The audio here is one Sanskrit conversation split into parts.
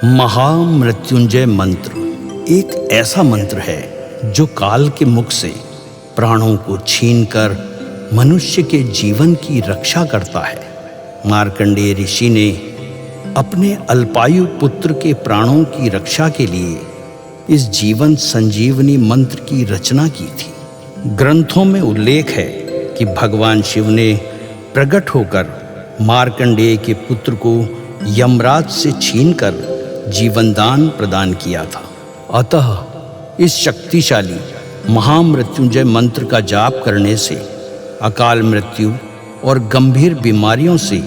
महामृत्युंजय मंत्र एक ऐसा मंत्र है जो काल के मुख से प्राणों को छीनकर मनुष्य के जीवन की रक्षा करता है। मार्कंडेय ऋषि ने अपने अल्पायु पुत्र के प्राणों की रक्षा के लिए इस जीवन संजीवनी मंत्र की रचना की थी। ग्रंथों में उल्लेख है कि भगवान शिव ने प्रकट होकर मार्कंडेय के पुत्र को यमराज से छीनकर जीवनदान प्रदान किया था। अतः इस शक्तिशाली महामृत्युंजय मंत्र का जाप करने से अकाल मृत्यु और गंभीर बीमारियों से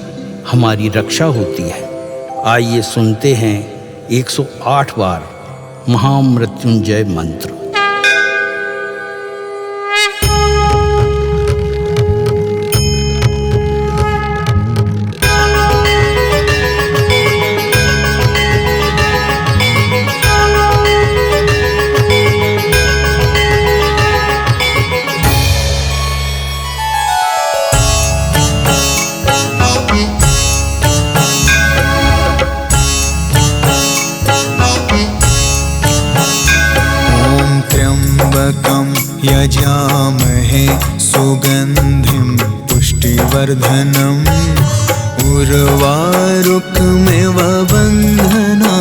हमारी रक्षा होती है। आइए सुनते हैं 108 बार महामृत्युंजय मंत्र। यजामहे सुगंधिं पुष्टिवर्धनम् उर्वारुकमिव बन्धना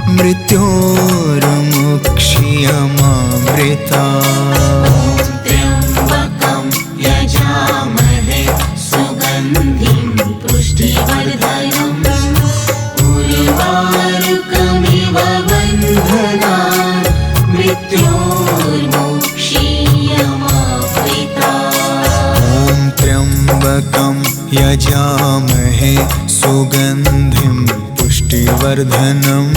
मृत्योर्मुक्षीयमामृता। त्र्यम्बकं यजामहे सुगन्धिं पुष्टिवर्धनम् उर्वारुकमिव बन्धना त्र्यम्बकं यजामहे सुगन्धिं पुष्टिवर्धनम्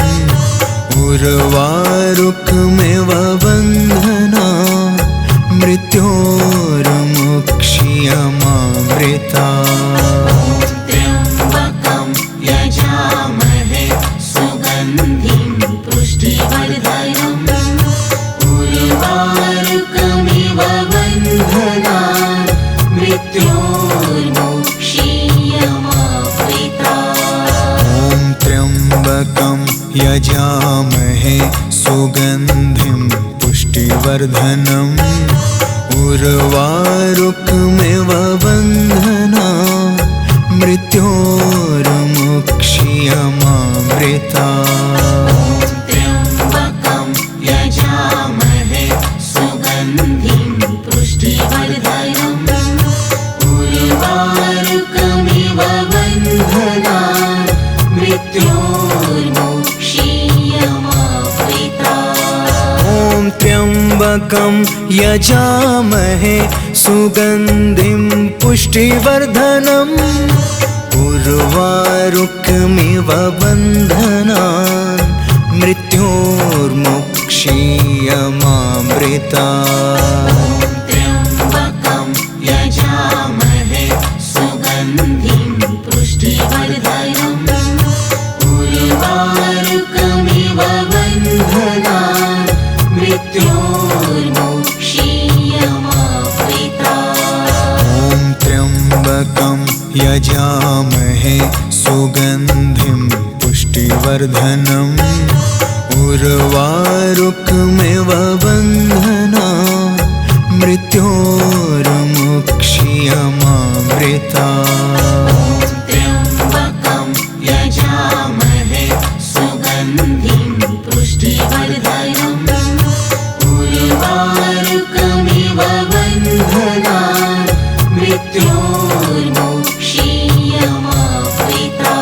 उर्वारुकमिव बन्धना मृत्योर्मुक्षीयमामृता। त्र्यम्बकं यजामहे सुगन्धिं पुष्टिवर्धनम् उर्वारुकमिव बन्धना मृत्योर्मुक्षीयमामृता। त्र्यम्बकं यजामहे सुगन्धिं पुष्टिवर्धनम् उर्वारुकमिव बन्धना मृत्योर्मुक्षीयमामृता। त्र्यम्बकं यजामहे सुगन्धिं पुष्टिवर्धनम् उर्वारुकमिव बन्धना मृत्योर्मुक्षीयमामृता। त्र्यम्बकं यजामहे सुगन्धिं पुष्टिवर्धनम् उर्वारुकमिव बन्धना मृत्योर्मुक्षीयमामृता। त्र्यम्बकं यजामहे सुगन्धिं पुष्टिवर्धनम् उर्वारुकमिव बन्धना मृत्योर्मुक्षीयमामृता। त्र्यम्बकं यजामहे सुगन्धिं पुष्टिवर्धनम् उर्वारुकमिव बन्धना मृत्योर्मुक्षीयमामृता। त्र्यम्बकं यजामहे सुगन्धिं पुष्टिवर्धनम् उर्वारुकमिव बन्धना मृत्योर्मुक्षीयमामृता।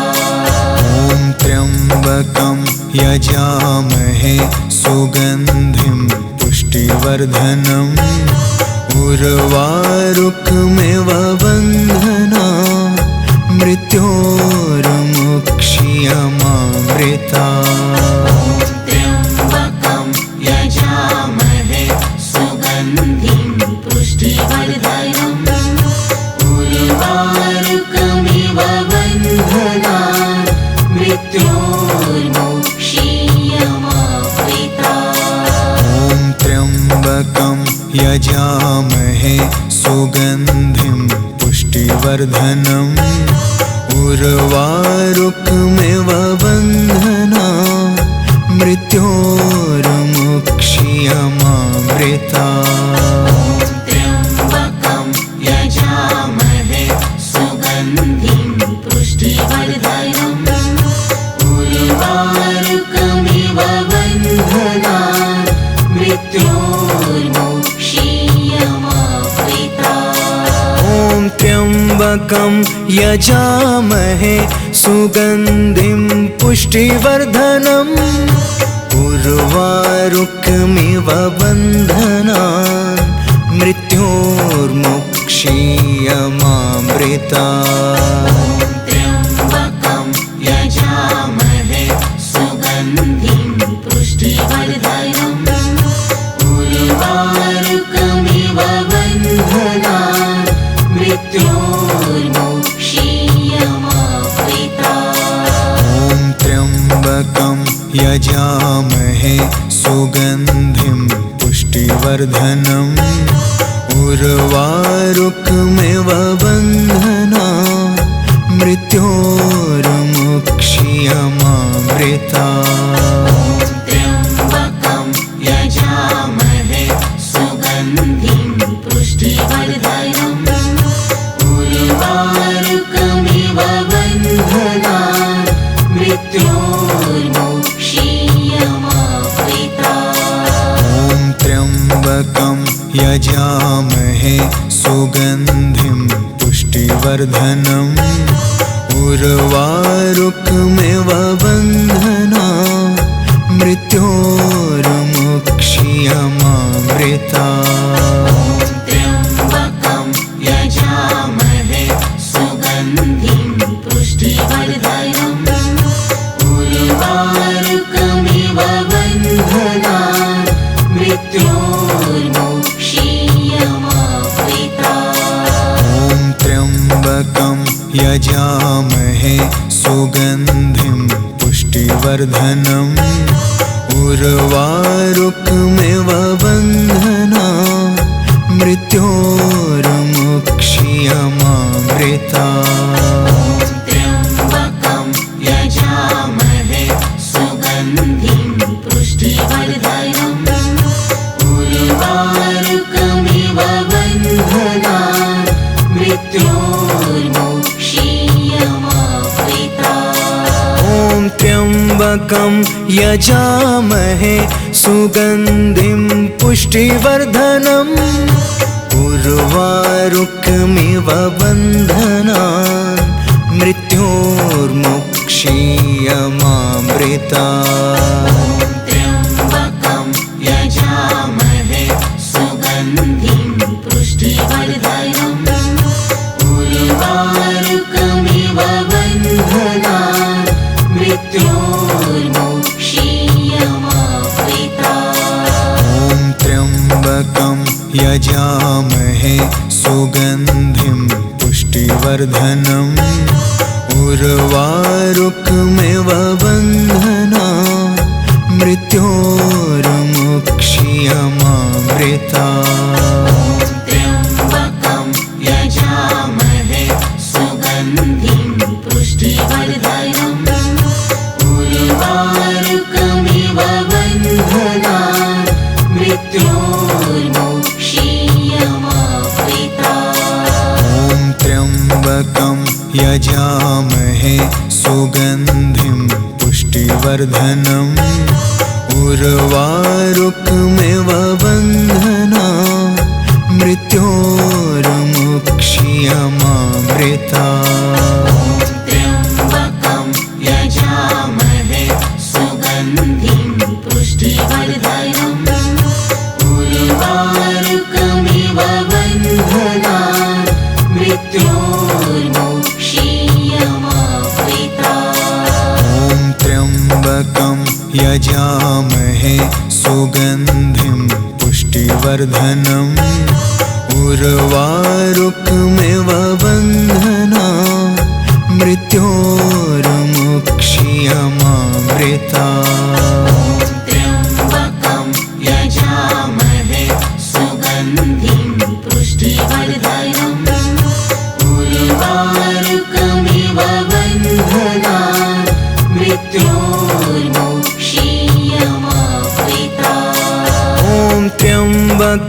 त्र्यम्बकं यजामहे सुगन्धिं पुष्टिवर्धनम् उर्वारुकमिव बन्धना मृत्योर्मुक्षीयमामृता। त्र्यम्बकं यजामहे सुगन्धिं पुष्टिवर्धनम् उर्वारुकमिव बन्धना मृत्योर्मुक्षीयमामृता। त्र्यम्बकं यजामहे सुगन्धिं पुष्टिवर्धनम् उर्वारुकमिव बन्धना मृत्योर्मुक्षीयमामृता त्र्यम्बकं यजामहे सुगन्धिं पुष्टिवर्धनम् उर्वारुकमिव बन्धनान् मृत्योर्मुक्षीयमामृता ॐ त्र्यम्बकं यजामहे सुगन्धिं पुष्टिवर्धनम् उर्वारुकमिव बन्धनान् मृत्योर्मुक्षीयमामृता त्र्यम्बकं यजामहे सुगन्धिं पुष्टिवर्धनम् उर्वारुकमिव बन्धनान् मृत्योर्मुक्षीयमामृता ॐ त्र्यम्बकं यजामहे सुगन्धिं पुष्टिवर्धनम् उर्वारुकमिव बन्धनान् मृत्योर्मुक्षीयमामृता त्र्यम्बकं यजामहे सुगन्धिं पुष्टिवर्धनम् उर्वारुकमिव बन्धनान् मृत्योर्मुक्षीयमामृता ॐ त्र्यम्बकं यजामहे सुगन्धिं पुष्टिवर्धनम् उर्वारुकमिव बन्धनान् मृत्योर्मुक्षीयमामृता त्र्यम्बकं यजामहे सुगन्धिं पुष्टिवर्धनम् उर्वारुकमिव बन्धनान् मृत्योर्मुक्षीयमामृता ॐ त्र्यम्बकं यजामहे सुगन्धिं पुष्टिवर्धनम् उर्वारुकमिव बन्धनान् मृत्योर्मुक्षीयमामृता त्र्यम्बकं यजामहे सुगन्धिं पुष्टिवर्धनम् उर्वारुकमिव बन्धनान् मृत्योर्मुक्षीयमामृता ॐ त्र्यम्बकं यजामहे सुगन्धिं पुष्टिवर्धनम् उर्वारुकमिव बन्धनान् मृत्योर्मुक्षीयमामृता त्र्यम्बकं यजामहे सुगन्धिं पुष्टिवर्धनम् उर्वारुकमिव बन्धनान् मृत्योर्मुक्षीयमामृता ॐ त्र्यम्बकं यजामहे सुगन्धिं पुष्टिवर्धनम् उर्वारुकमिव बन्धनान् मृत्योर्मुक्षीयमामृता त्र्यम्बकं यजामहे सुगन्धिं पुष्टिवर्धनम् उर्वारुकमिव बन्धनान् मृत्योर्मुक्षीयमामृता ॐ त्र्यम्बकं यजामहे सुगन्धिं पुष्टिवर्धनम् उर्वारुकमिव बन्धनान् मृत्योर्मुक्षीयमामृता त्र्यम्बकं यजामहे सुगन्धिं पुष्टिवर्धनम् उर्वारुकमिव बन्धनान् मृत्योर्मुक्षीयमामृता ॐ त्र्यम्बकं यजामहे सुगन्धिं पुष्टिवर्धनम् उर्वारुकमिव बन्धनान् मृत्योर्मुक्षीयमामृता त्र्यम्बकं यजामहे सुगन्धिं पुष्टिवर्धनम् उर्वारुकमिव बन्धनान् मृत्योर्मुक्षीयमामृता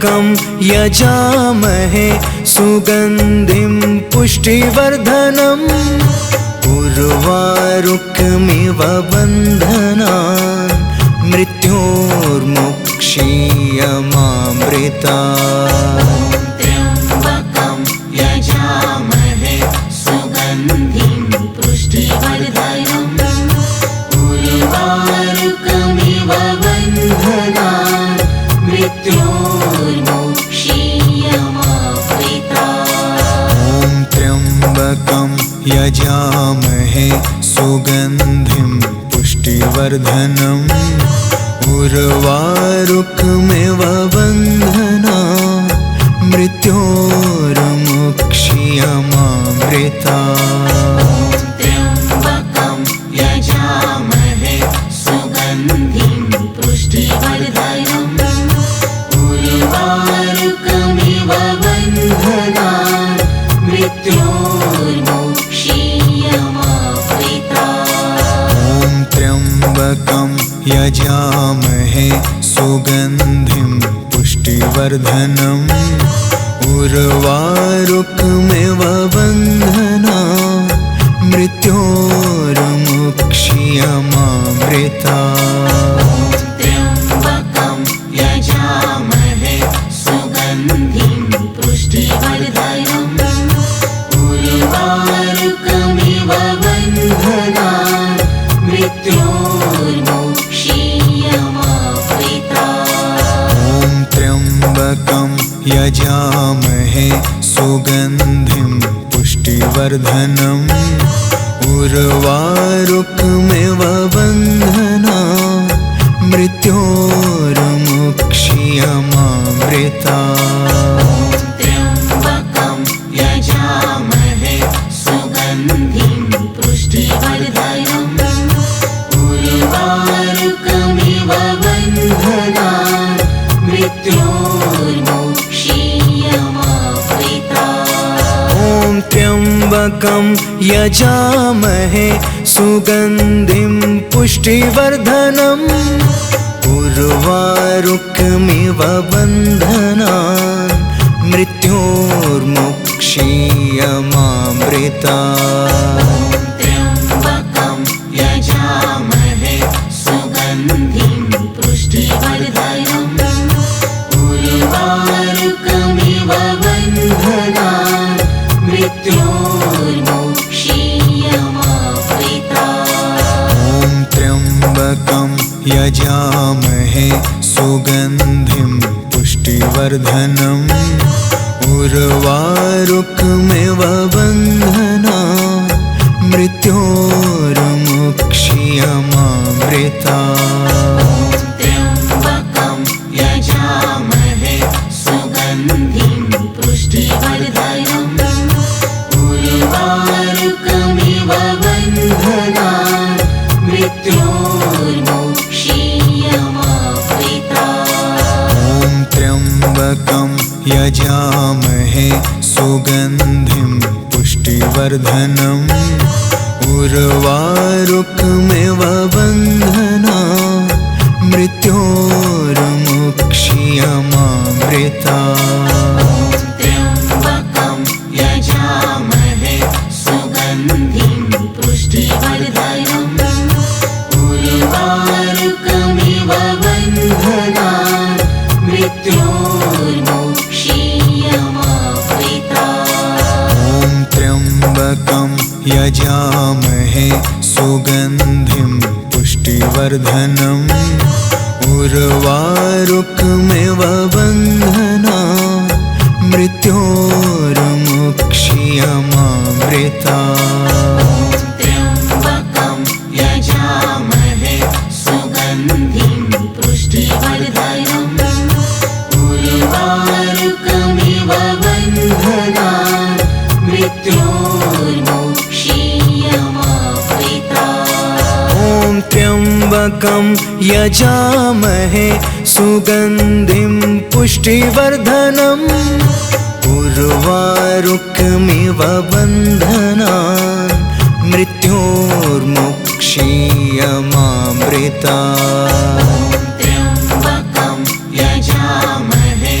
त्र्यम्बकं यजामहे सुगन्धिं पुष्टिवर्धनम् उर्वारुकमिव बन्धनान् मृत्योर्मुक्षीयमामृतात्। त्र्यम्बकं यजामहे सुगन्धिं पुष्टिवर्धनम् उर्वारुकमिव बन्धनान् मृत्योर्मुक्षीयमामृतात्। ॐ त्र्यम्बकं यजामहे सुगन्धिं पुष्टिवर्धनम् उर्वारुकमिव बन्धनान् मृत्योर्मुक्षीयमामृतात्। त्र्यम्बकं यजामहे सुगन्धिं पुष्टिवर्धनम् उर्वारुकमिव बन्धनान् मृत्योर्मुक्षीयमामृतात्। ॐ त्र्यम्बकं यजामहे सुगन्धिं पुष्टिवर्धनम् उर्वारुकमिव बन्धनान् मृत्योर्मुक्षीयमामृतात्। त्र्यम्बकं यजामहे सुगन्धिं पुष्टिवर्धनम् उर्वारुकमिव बन्धनान् मृत्योर्मुक्षीयमामृतात्। ॐ त्र्यम्बकं यजामहे सुगन्धिं पुष्टिवर्धनम् उर्वारुकमिव बन्धनान् मृत्योर्मुक्षीयमामृतात्। त्र्यम्बकं यजामहे सुगन्धिं पुष्टिवर्धनम् उर्वारुकमिव बन्धनान् मृत्योर्मुक्षीयमामृतात्। ॐ त्र्यम्बकं यजामहे सुगन्धिं पुष्टिवर्धनम् उर्वारुकमिव बन्धनान् मृत्योर्मुक्षीयमामृतात्। त्र्यम्बकं यजामहे सुगन्धिं पुष्टिवर्धनम् उर्वारुकमिव बन्धनान् मृत्योर्मुक्षीयमामृतात्। ॐ त्र्यम्बकं यजामहे सुगन्धिं पुष्टिवर्धनम् उर्वारुकमिव बन्धनान् मृत्योर्मुक्षीयमामृतात्। त्र्यम्बकं यजामहे सुगन्धिं पुष्टिवर्धनम् उर्वारुकमिव बन्धनान् मृत्योर्मुक्षीयमामृतात्। ॐ त्र्यम्बकं यजामहे सुगन्धिं पुष्टिवर्धनम् उर्वारुकमिव बन्धनान् मृत्योर्मुक्षीयमामृतात्। त्र्यम्बकं यजामहे सुगन्धिं पुष्टिवर्धनम् उर्वारुकमिव बन्धनान् मृत्योर्मुक्षीयमामृतात्। ॐ त्र्यम्बकं यजामहे सुगन्धिं पुष्टिवर्धनम् उर्वारुकमिव बन्धनान् मृत्योर्मुक्षीयमामृतात्। त्र्यम्बकं यजामहे सुगन्धिं पुष्टिवर्धनम् उर्वारुकमिव बन्धनान् मृत्योर्मुक्षीयमामृतात्। ॐ त्र्यम्बकं यजामहे सुगन्धिं पुष्टिवर्धनम् उर्वारुकमिव बन्धनान् मृत्योर्मुक्षीयमामृतात्। त्र्यम्बकं यजामहे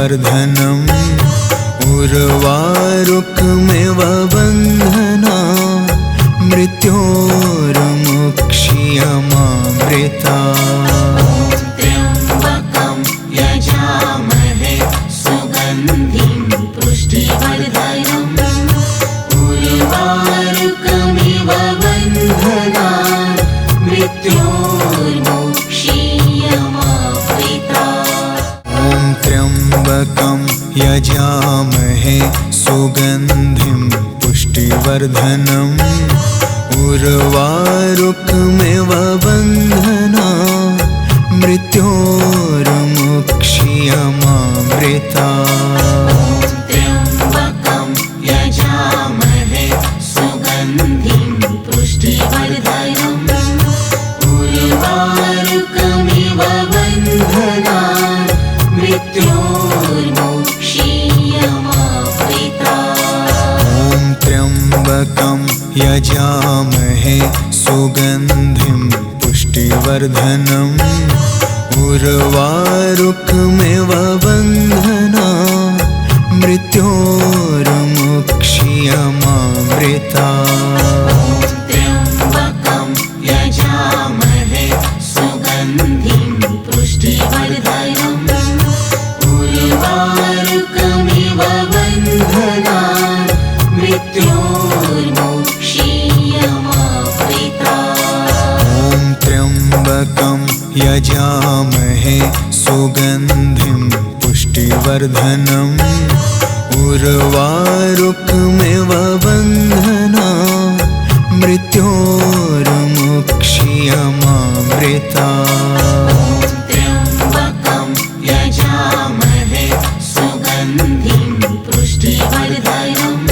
पुष्टिवर्धनम् उर्वारुकमिव बन्धना मृत्योर्मुक्षीयमामृता त्र्यम्बकं यजामहे सुगन्धिं पुष्टिवर्धनम् उर्वारुकमिव बन्धनान् मृत्योर्मुक्षीयमामृता ॐ त्र्यम्बकं यजामहे सुगन्धिं पुष्टिवर्धनम् उर्वारुकमिव बन्धना मृत्योर्मुक्षीयमामृता त्र्यम्बकं यजामहे सुगन्धिं पुष्टिवर्धनम् उर्वारुकमिव बन्धनान् मृत्योर्मुक्षीयमामृता ॐ त्र्यम्बकं यजामहे सुगन्धिं पुष्टिवर्धनम् उर्वारुकमिव बन्धना मृत्योर्मुक्षीयमामृता त्र्यम्बकं यजामहे सुगन्धिं पुष्टिवर्धनम् उर्वारुकमिव बन्धनान् मृत्योर्मुक्षीयमामृता ॐ त्र्यम्बकं यजामहे सुगन्धिं पुष्टिवर्धनम् उर्वारुकमिव बन्धना मृत्योर्मुक्षीयमामृता त्र्यम्बकं यजामहे सुगन्धिं पुष्टिवर्धनम्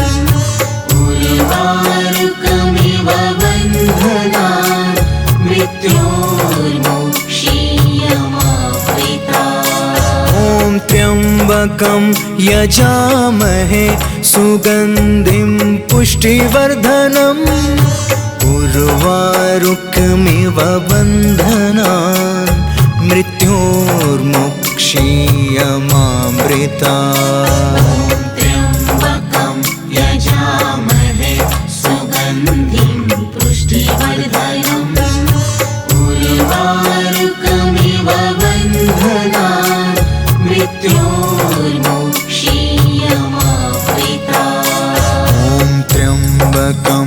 उर्वारुकमिव बन्धनान् मृत्योर्मुक्षीयमामृता ॐ त्र्यम्बकं यजामहे सुगन्धिं पुष्टिवर्धनम् उर्वारुकमिव बन्धनान् मृत्योर्मुक्षीयमामृता त्र्यम्बकं यजामहे सुगन्धिं पुष्टिवर्धनम् उर्वारुकमिव बन्धनान् मृत्योर्मुक्षीयमामृता ॐ त्र्यम्बकं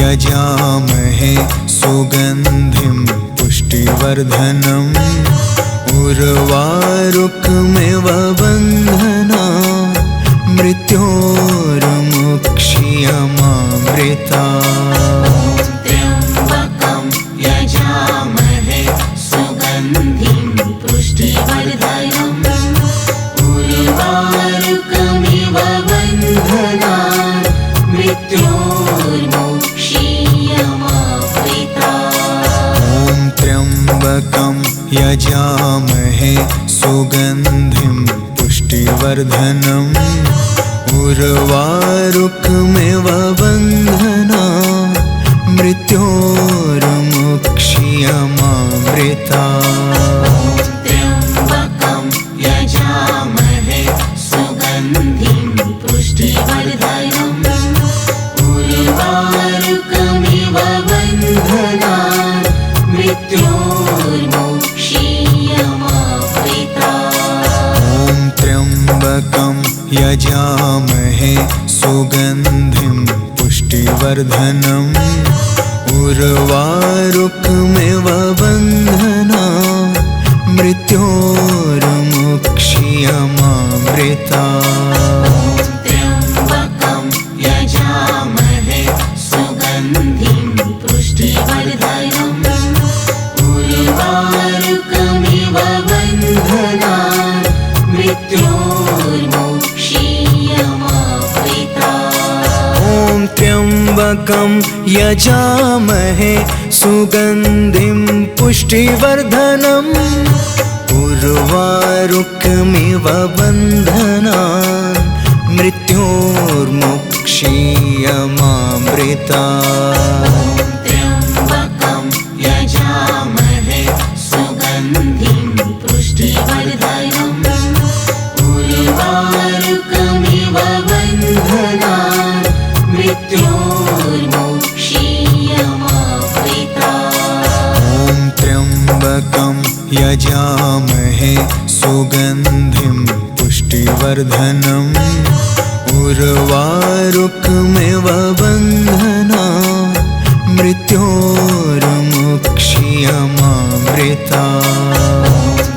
यजामहे सुगन्धिं पुष्टिवर्धनम् उर्वारुकमिव बन्धना मृत्योर्मुक्षीयमामृता त्र्यम्बकं यजामहे सुगन्धिं पुष्टिवर्धनम् उर्वारुकमिव बन्धनान् मृत्योर्मुक्षीयमामृता ॐ त्र्यम्बकं यजामहे सुगन्धिं पुष्टिवर्धनम् उर्वारुकमिव बन्धना मृत्योर्मुक्षीयमामृता त्र्यम्बकं यजामहे सुगन्धिं पुष्टिवर्धनम् उर्वारुकमिव बन्धनान् मृत्योर्मुक्षीयमामृता ॐ त्र्यम्बकं यजामहे सुगन्धिं पुष्टिवर्धनम् उर्वारुकमिव बन्धना मृत्योर्मुक्षीयमामृता त्र्यम्बकं यजामहे सुगन्धिं पुष्टिवर्धनम् उर्वारुकमिव बन्धनान् मृत्योर्मुक्षीयमामृता ॐ त्र्यम्बकं यजामहे सुगन्धिं पुष्टिवर्धनम् उर्वारुकमिव बन्धनान् मृत्योर्मुक्षीयमामृता त्र्यम्बकं यजामहे सुगन्धिं पुष्टिवर्धनम् उर्वारुकमिव पुष्टिवर्धनम् उर्वारुकमिव बन्धनान् मृत्योर्मुक्षीयमामृता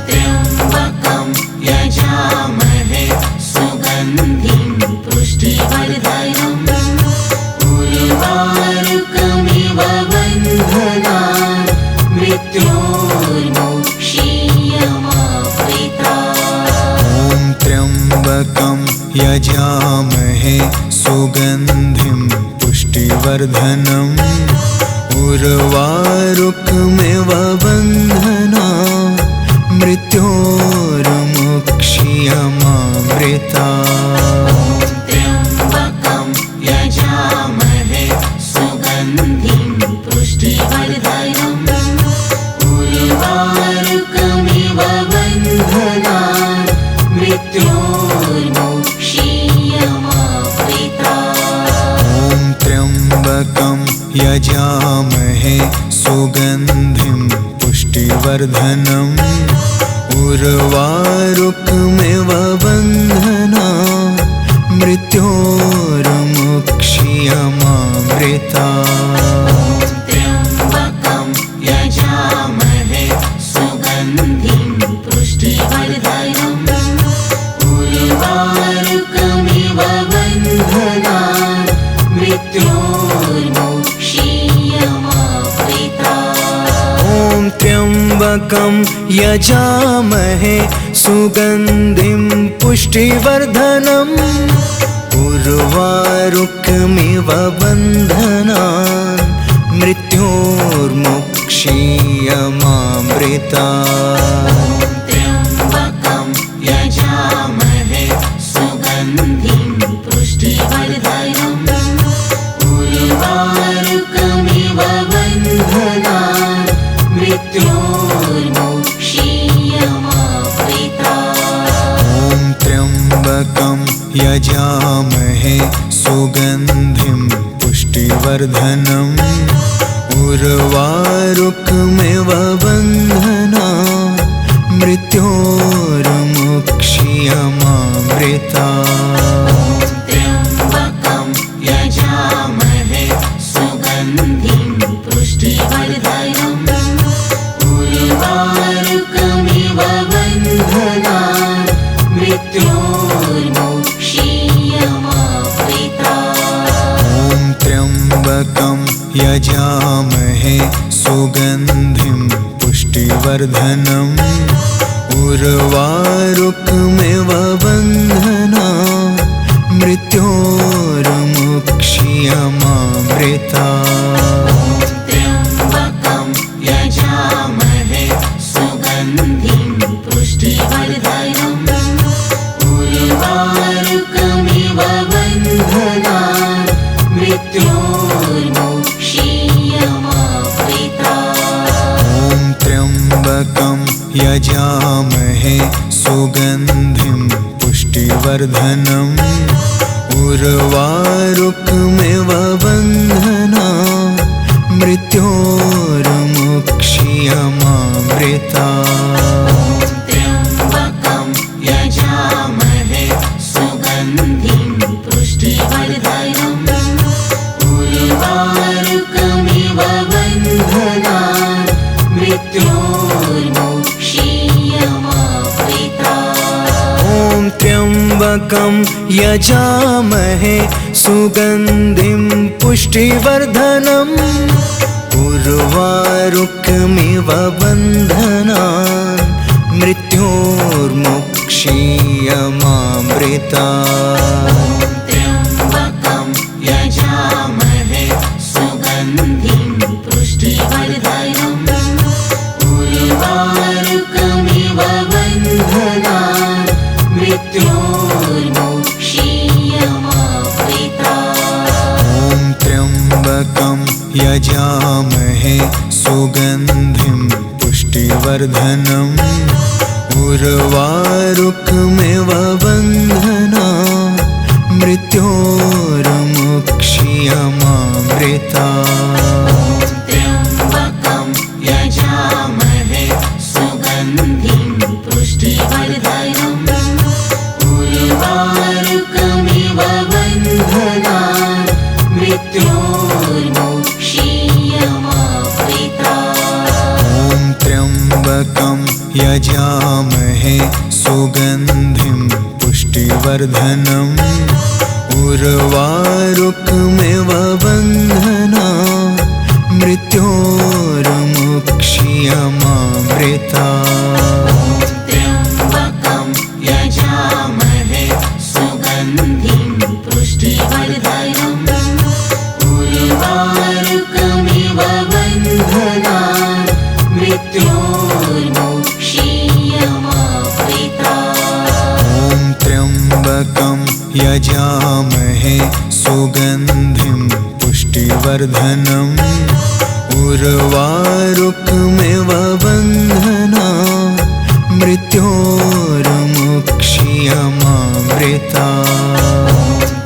त्र्यम्बकं यजामहे सुगन्धिं पुष्टिवर्धनम् उर्वारुकमिव बन्धनान् मृत्योर्मुक्षीयमामृता त्र्यम्बकं यजामहे सुगन्धिं पुष्टिवर्धनम् उर्वारुकमिव बन्धनान् मृत्योर्मुक्षीयमामृता त्र्यम्बकं यजामहे सुगन्धिं पुष्टिवर्धनम् उर्वारुकमिव बन्धनान् मृत्योर्मुक्षीयमामृता त्र्यम्बकं यजामहे सुगन्धिं पुष्टिवर्धनम् उर्वारुकमिव बन्धनान् मृत्योर्मुक्षीयमामृता त्र्यम्बकं यजामहे सुगन्धिं पुष्टिवर्धनम् उर्वारुकमिव बन्धनान् मृत्योर्मुक्षीयमामृता त्र्यम्बकं यजामहे सुगन्धिं पुष्टिवर्धनम् उर्वारुकमिव बन्धनान् मृत्योर्मुक्षीयमामृता त्र्यम्बकं यजामहे सुगन्धिं पुष्टिवर्धनम् उर्वारुकमिव बन्धनान् मृत्योर्मुक्षीयमामृता त्र्यम्बकं यजामहे सुगन्धिं पुष्टिवर्धनम् उर्वारुकमिव बन्धनान् मृत्योर्मुक्षीयमामृता त्र्यम्बकं यजामहे सुगन्धिं पुष्टिवर्धनम् उर्वारुकमिव बन्धनान् मृत्योर्मुक्षीयमामृता त्र्यम्बकं यजामहे सुगन्धिं पुष्टिवर्धनम् उर्वारुकमिव बन्धनान् मृत्योर्मुक्षीयमामृता त्र्यम्बकं यजामहे सुगन्धिं पुष्टिवर्धनम् उर्वारुकमिव बन्धनान् मृत्योर्मुक्षीयमामृता त्र्यम्बकं यजामहे सुगन्धिं पुष्टिवर्धनम् उर्वारुकमिव बन्धनान् मृत्योर्मुक्षीयमामृता त्र्यम्बकं यजामहे सुगन्धिं पुष्टिवर्धनम् उर्वारुकमिव बन्धनान् मृत्योर्मुक्षीयमामृता त्र्यम्बकं यजामहे सुगन्धिं पुष्टिवर्धनम् उर्वारुकमिव बन्धनान् मृत्योर्मुक्षीयमामृता त्र्यम्बकं यजामहे सुगन्धिं पुष्टिवर्धनम् उर्वारुकमिव बन्धनान् मृत्योर्मुक्षीयमामृता त्र्यम्बकं यजामहे सुगन्धिं पुष्टिवर्धनम् उर्वारुकमिव बन्धनान् मृत्योर्मुक्षीयमामृता त्र्यम्बकं यजामहे सुगन्धिं पुष्टिवर्धनम् उर्वारुकमिव उर्वारुकमिव बन्धना मृत्योर्मुक्ष्यमामृता। त्र्यम्बकं यजामहे सुगन्धिं पुष्टिवर्धनम् उर्वारुकमिव बन्धनान् मृत्योर्मुक्ष्यमामृता। ॐ त्र्यम्बकं यजामहे सुगन्धिं पुष्टिवर्धनम् उर्वारुकमिव बन्धना मृत्योर्मुक्ष्यमामृता।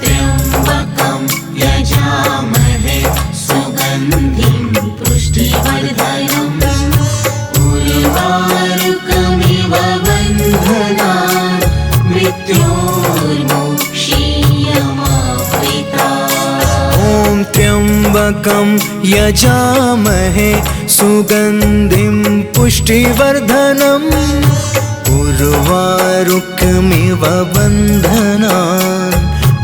त्र्यम्बकं यजामहे सुगन्धिं पुष्टिवर्धनम् उर्वारुकमिव बन्धनान् मृत्योर्मुक्ष्यमामृता। ॐ त्र्यम्बकं यजामहे सुगन्धिं पुष्टिवर्धनम् उर्वारुकमिव बन्धनान्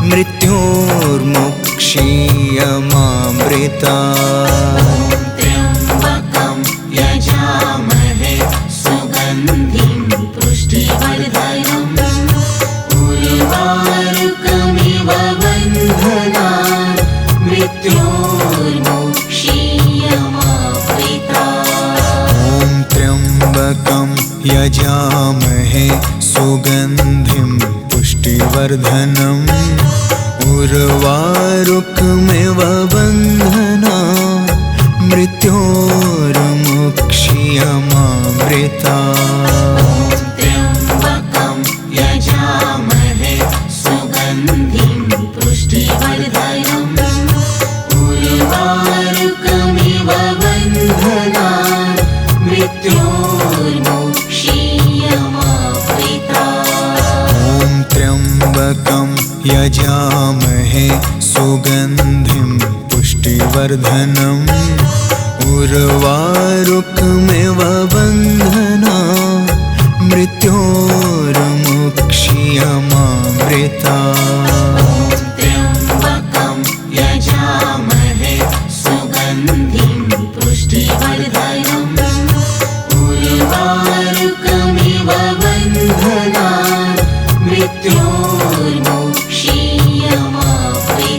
मृत्योर्मुक्ष्यमामृता। त्र्यम्बकं यजामहे सुगन्धिं पुष्टिवर्धनम् उर्वारुकमिव बन्धनान् मृत्योर्मुक्ष्यमामृता। ॐ त्र्यम्बकं यजामहे सुगन्धिं पुष्टिवर्धनम् उर्वारुकमिव बन्धनान् मृत्योर्मुक्ष्यमामृता। त्र्यम्बकं यजामहे सुगन्धिं पुष्टिवर्धनम् उर्वारुकमिव बन्धनान् मृत्योर्मुक्ष्यमामृता। ॐ त्र्यम्बकं यजामहे सुगन्धिं पुष्टिवर्धनम् उर्वारुकमिव बन्धनान् मृत्योर्मुक्ष्यमामृता। त्र्यम्बकं यजामहे सुगन्धिं पुष्टिवर्धनम् उर्वारुकमिव बन्धनान्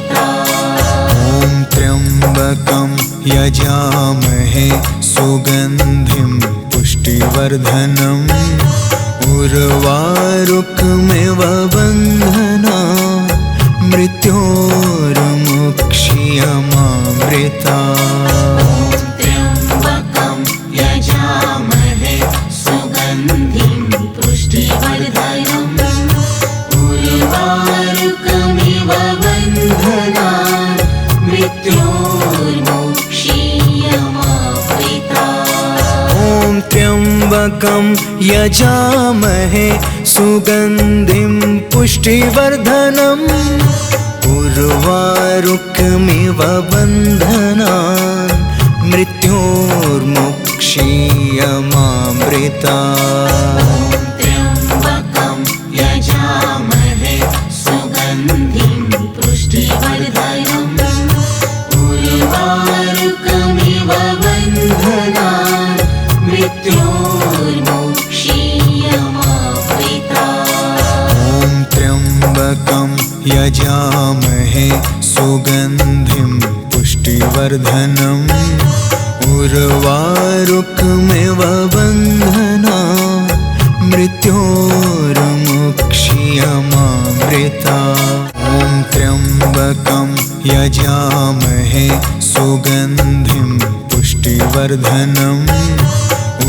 मृत्योर्मुक्ष्यमामृता। ॐ त्र्यम्बकं यजामहे सुगन्धिं पुष्टिवर्धनम् उर्वारुकमिव बन्धनान् मृत्योर्मुक्ष्यमामृता। त्र्यम्बकं यजामहे सुगन्धिं पुष्टिवर्धनम् उर्वारुकमिव बन्धनान् मृत्योर्मुक्ष्यमामृता। ॐ त्र्यम्बकं यजामहे सुगन्धिं पुष्टिवर्धनम् उर्वारुकमिव बन्धनान् मृत्योर्मुक्ष्यमामृता। त्र्यम्बकं यजामहे सुगन्धिं पुष्टिवर्धनम् उर्वारुकमिव बन्धनान् मृत्योर्मुक्ष्यमामृता। ॐ त्र्यम्बकं यजामहे सुगन्धिं पुष्टिवर्धनम् उर्वारुकमिव बन्धनान् मृत्योर्मुक्ष्यमामृता। ॐ त्र्यम्बकं यजामहे सुगन्धिं पुष्टिवर्धनम्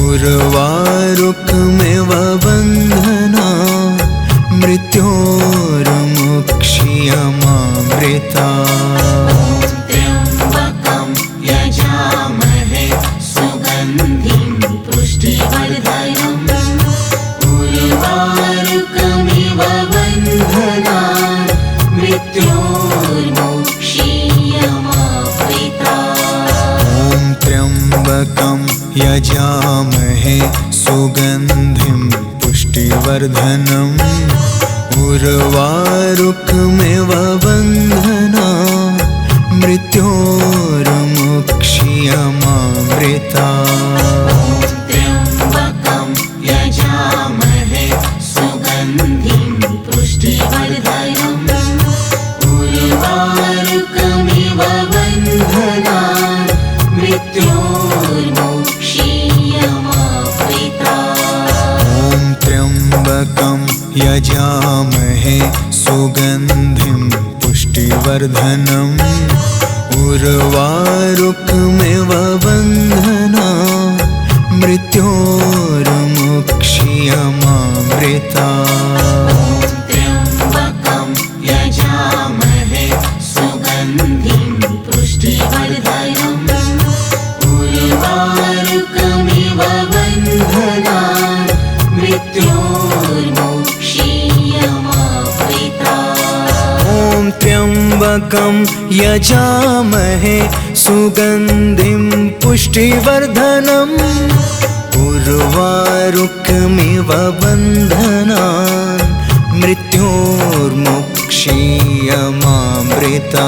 उर्वारुकमिव बन्धनान् मृत्योर्मुक्ष्यमामृता। त्र्यम्बकं यजामहे सुगन्धिं पुष्टिवर्धनम् उर्वारुकमिव बन्धनान् मृत्योर्मुक्ष्यमामृता। ॐ त्र्यम्बकं यजामहे सुगन्धिं पुष्टिवर्धनम् उर्वारुकमिव बन्धना मृत्योर्मुक्ष्यमामृता त्र्यम्बकं यजामहे सुगन्धिं पुष्टिवर्धनम् उर्वारुकमिव बन्धनान् मृत्योर्मुक्ष्यमामृता ॐ त्र्यम्बकं यजामहे सुगन्धिं पुष्टिवर्धनम् उर्वारुकमिव बन्धना मृत्योर्मुक्ष्यमामृता त्र्यम्बकं यजामहे सुगन्धिं पुष्टिवर्धनम् उर्वारुकमिव बन्धनान् मृत्योर्मुक्ष्यमामृता ॐ त्र्यम्बकं यजामहे सुगन्धिं पुष्टिवर्धनम् उर्वारुकमिव बन्धनान् मृत्योर्मुक्ष्यमामृता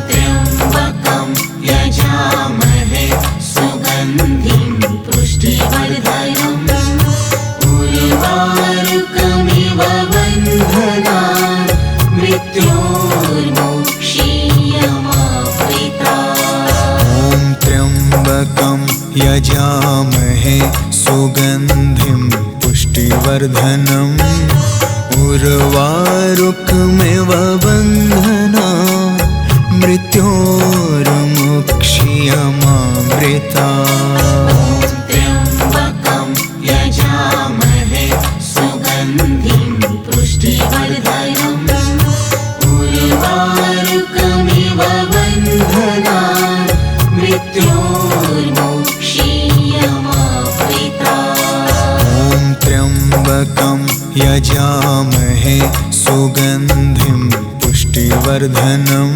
त्र्यम्बकं यजामहे सुगन्धिं पुष्टिवर्धनम् उर्वारुकमिव बन्धनान् मृत्योर्मुक्ष्यमामृता ॐ त्र्यम्बकं यजामहे सुगन्धिं पुष्टिवर्धनम् उर्वारुकमिव बन्धना मृत्योर्मुक्ष्यमामृता त्र्यम्बकं यजामहे सुगन्धिं पुष्टिवर्धनम् उर्वारुकमिव बन्धनान् मृत्योर्मुक्ष्यमामृता ॐ त्र्यम्बकं यजामहे सुगन्धिं पुष्टिवर्धनम्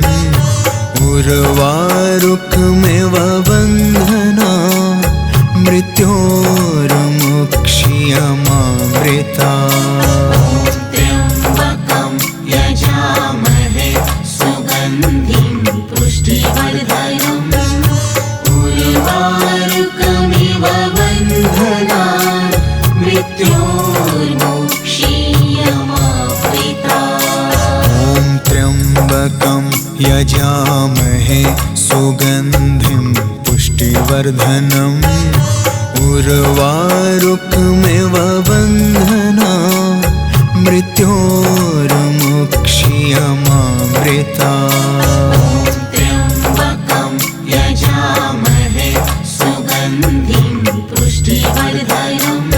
उर्वारुकमिव बन्धना मृत्योर्मुक्ष्यमामृता त्र्यम्बकं यजामहे सुगन्धिं पुष्टिवर्धनम् उर्वारुकमिव बन्धनान् मृत्योर्मुक्ष्यमामृता ॐ त्र्यम्बकं यजामहे सुगन्धिं पुष्टिवर्धनम् उर्वारुकमिव बन्धना मृत्योर्मुक्ष्यमामृता त्र्यम्बकं यजामहे सुगन्धिं पुष्टिवर्धनम्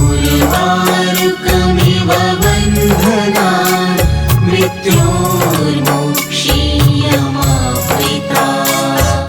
उर्वारुकमिव बन्धनान् मृत्योर्मुक्ष्यमामृता